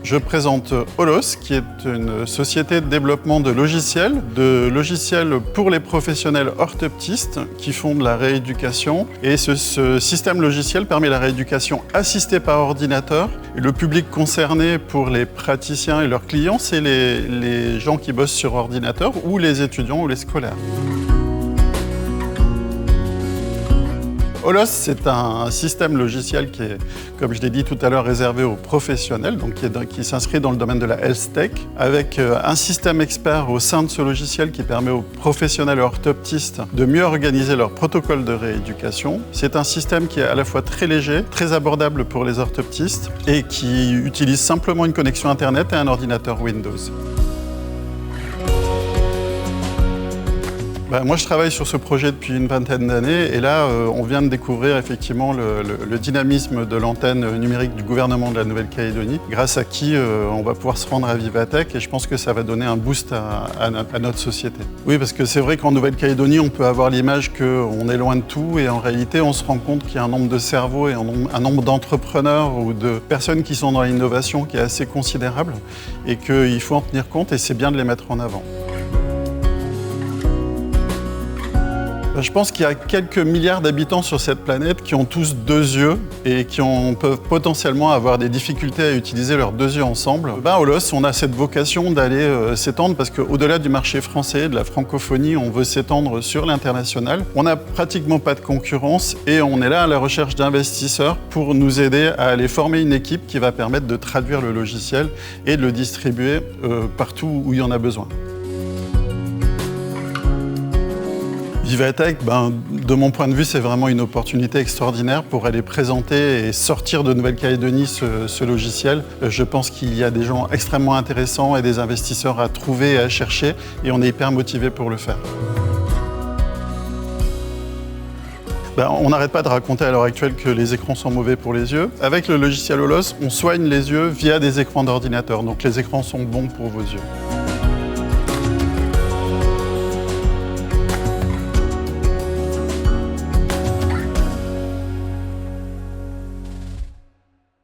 Je présente Holos, qui est une société de développement de logiciels pour les professionnels orthoptistes qui font de la rééducation. Et ce système logiciel permet la rééducation assistée par ordinateur. Et le public concerné pour les praticiens et leurs clients, c'est les gens qui bossent sur ordinateur ou les étudiants ou les scolaires. Holos, c'est un système logiciel qui est, comme je l'ai dit tout à l'heure, réservé aux professionnels, donc qui s'inscrit dans le domaine de la health tech, avec un système expert au sein de ce logiciel qui permet aux professionnels orthoptistes de mieux organiser leur protocole de rééducation. C'est un système qui est à la fois très léger, très abordable pour les orthoptistes et qui utilise simplement une connexion Internet et un ordinateur Windows. Moi, je travaille sur ce projet depuis une vingtaine d'années et là, on vient de découvrir effectivement le dynamisme de l'antenne numérique du gouvernement de la Nouvelle-Calédonie, grâce à qui on va pouvoir se rendre à Vivatech et je pense que ça va donner un boost à notre société. Oui, parce que c'est vrai qu'en Nouvelle-Calédonie, on peut avoir l'image qu'on est loin de tout et en réalité, on se rend compte qu'il y a un nombre de cerveaux et un nombre d'entrepreneurs ou de personnes qui sont dans l'innovation qui est assez considérable et qu'il faut en tenir compte et c'est bien de les mettre en avant. Je pense qu'il y a quelques milliards d'habitants sur cette planète qui ont tous deux yeux et qui peuvent potentiellement avoir des difficultés à utiliser leurs deux yeux ensemble. Holos, on a cette vocation d'aller s'étendre parce qu'au-delà du marché français, de la francophonie, on veut s'étendre sur l'international. On n'a pratiquement pas de concurrence et on est là à la recherche d'investisseurs pour nous aider à aller former une équipe qui va permettre de traduire le logiciel et de le distribuer partout où il y en a besoin. Vivatech, de mon point de vue, c'est vraiment une opportunité extraordinaire pour aller présenter et sortir de Nouvelle-Calédonie ce logiciel. Je pense qu'il y a des gens extrêmement intéressants et des investisseurs à trouver et à chercher et on est hyper motivés pour le faire. On n'arrête pas de raconter à l'heure actuelle que les écrans sont mauvais pour les yeux. Avec le logiciel Holos, on soigne les yeux via des écrans d'ordinateur, donc les écrans sont bons pour vos yeux.